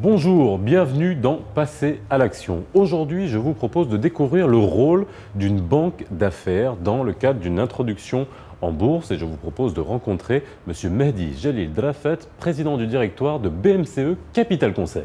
Bonjour, bienvenue dans Passer à l'action. Aujourd'hui, je vous propose de découvrir le rôle d'une banque d'affaires dans le cadre d'une introduction en bourse et je vous propose de rencontrer M. Mehdi Jalil Drafet, président du directoire de BMCE Capital Conseil.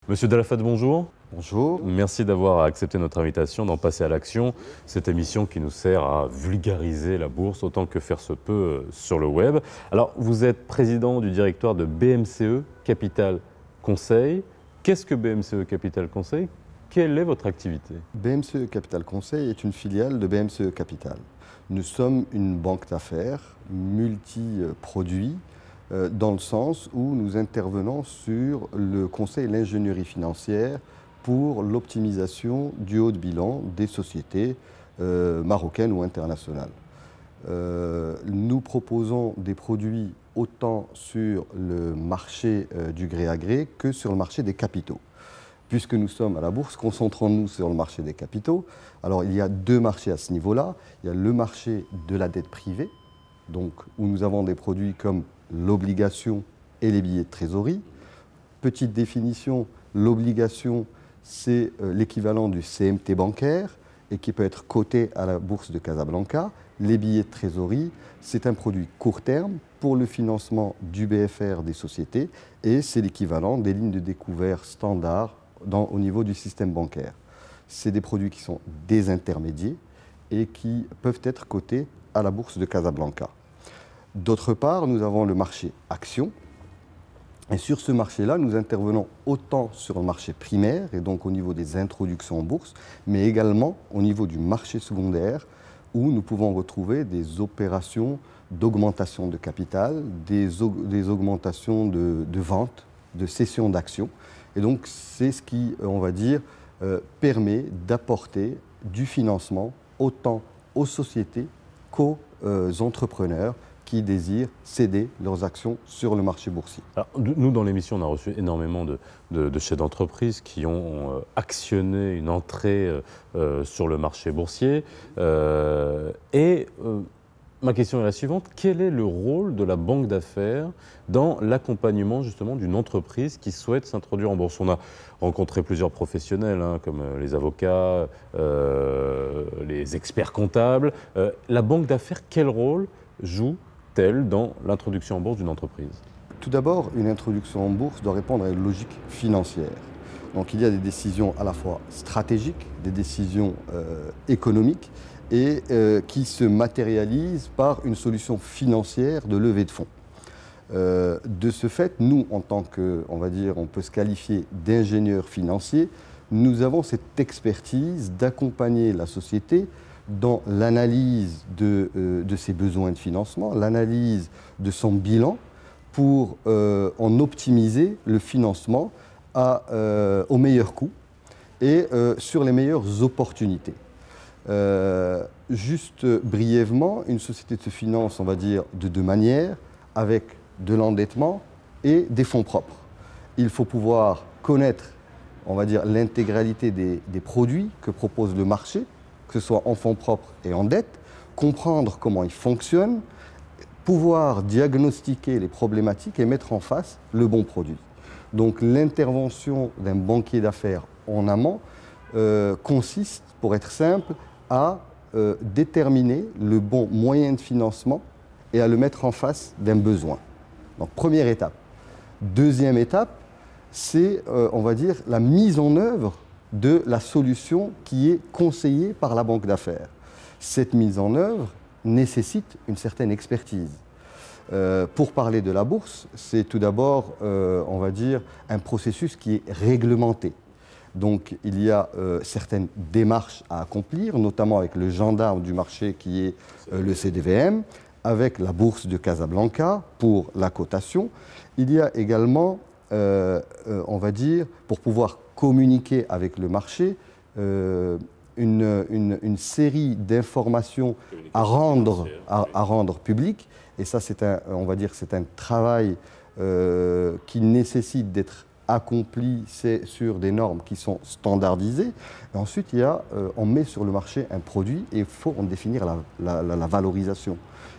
Monsieur Drafet, bonjour. Bonjour. Merci d'avoir accepté notre invitation d'en Passer à l'action, cette émission qui nous sert à vulgariser la bourse autant que faire se peut sur le web. Alors, vous êtes président du directoire de BMCE Capital Conseil. Qu'est-ce que BMCE Capital Conseil? Quelle est votre activité? BMCE Capital Conseil est une filiale de BMCE Capital. Nous sommes une banque d'affaires multi-produits dans le sens où nous intervenons sur le conseil et l'ingénierie financière pour l'optimisation du haut de bilan des sociétés marocaines ou internationales. Nous proposons des produits autant sur le marché du gré à gré que sur le marché des capitaux. Puisque nous sommes à la bourse, concentrons-nous sur le marché des capitaux. Alors il y a deux marchés à ce niveau-là. Il y a le marché de la dette privée, donc, où nous avons des produits comme l'obligation et les billets de trésorerie. Petite définition, l'obligation, c'est l'équivalent du CMT bancaire et qui peut être coté à la bourse de Casablanca. Les billets de trésorerie, c'est un produit court terme pour le financement du BFR des sociétés et c'est l'équivalent des lignes de découvert standard au niveau du système bancaire. C'est des produits qui sont désintermédiés et qui peuvent être cotés à la bourse de Casablanca. D'autre part, nous avons le marché actions. Et sur ce marché-là, nous intervenons autant sur le marché primaire, et donc au niveau des introductions en bourse, mais également au niveau du marché secondaire, où nous pouvons retrouver des opérations d'augmentation de capital, des augmentations de vente, de cession d'actions. Et donc, c'est ce qui, on va dire, permet d'apporter du financement autant aux sociétés qu'aux entrepreneurs qui désirent céder leurs actions sur le marché boursier. Alors, nous, dans l'émission, on a reçu énormément de chefs d'entreprise qui ont actionné une entrée sur le marché boursier. Ma question est la suivante. Quel est le rôle de la banque d'affaires dans l'accompagnement justement d'une entreprise qui souhaite s'introduire en bourse? On a rencontré plusieurs professionnels, comme les avocats, les experts comptables. La banque d'affaires, quel rôle joue-t-elle dans l'introduction en bourse d'une entreprise? Tout d'abord, une introduction en bourse doit répondre à une logique financière. Donc il y a des décisions à la fois stratégiques, des décisions économiques, et qui se matérialise par une solution financière de levée de fonds. De ce fait, nous, en tant que, on va dire, on peut se qualifier d'ingénieurs financiers, nous avons cette expertise d'accompagner la société dans l'analyse de ses besoins de financement, l'analyse de son bilan pour en optimiser le financement au meilleur coût et sur les meilleures opportunités. Juste brièvement, une société se finance, on va dire, de deux manières, avec de l'endettement et des fonds propres. Il faut pouvoir connaître, on va dire, l'intégralité des produits que propose le marché, que ce soit en fonds propres et en dette, comprendre comment ils fonctionnent, pouvoir diagnostiquer les problématiques et mettre en face le bon produit. Donc l'intervention d'un banquier d'affaires en amont consiste, pour être simple, à déterminer le bon moyen de financement et à le mettre en face d'un besoin. Donc première étape. Deuxième étape, c'est, on va dire, la mise en œuvre de la solution qui est conseillée par la banque d'affaires. Cette mise en œuvre nécessite une certaine expertise. Pour parler de la bourse, c'est tout d'abord, on va dire, un processus qui est réglementé. Donc il y a certaines démarches à accomplir, notamment avec le gendarme du marché qui est le CDVM, avec la bourse de Casablanca pour la cotation. Il y a également, on va dire, pour pouvoir communiquer avec le marché, une série d'informations à rendre publiques. Et ça, on va dire, c'est un travail qui nécessite d'être accompli sur des normes qui sont standardisées. Et ensuite, on met sur le marché un produit et il faut en définir la valorisation.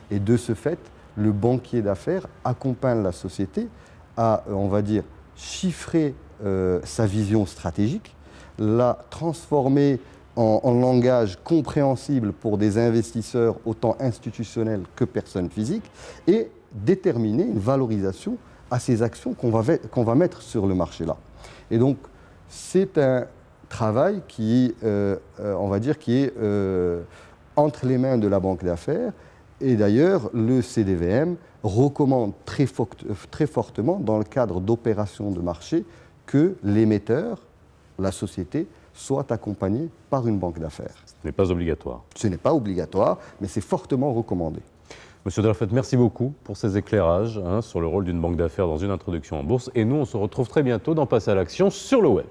Et de ce fait, le banquier d'affaires accompagne la société à, on va dire, chiffrer sa vision stratégique, la transformer en langage compréhensible pour des investisseurs autant institutionnels que personnes physiques et déterminer une valorisation à ces actions qu'on va mettre sur le marché là. Et donc, c'est un travail qui, on va dire, qui est entre les mains de la banque d'affaires. Et d'ailleurs, le CDVM recommande très fortement, dans le cadre d'opérations de marché, que l'émetteur, la société, soit accompagné par une banque d'affaires. Ce n'est pas obligatoire. Ce n'est pas obligatoire, mais c'est fortement recommandé. Monsieur Delafette, merci beaucoup pour ces éclairages sur le rôle d'une banque d'affaires dans une introduction en bourse. Et nous, on se retrouve très bientôt dans Passer à l'action sur le web.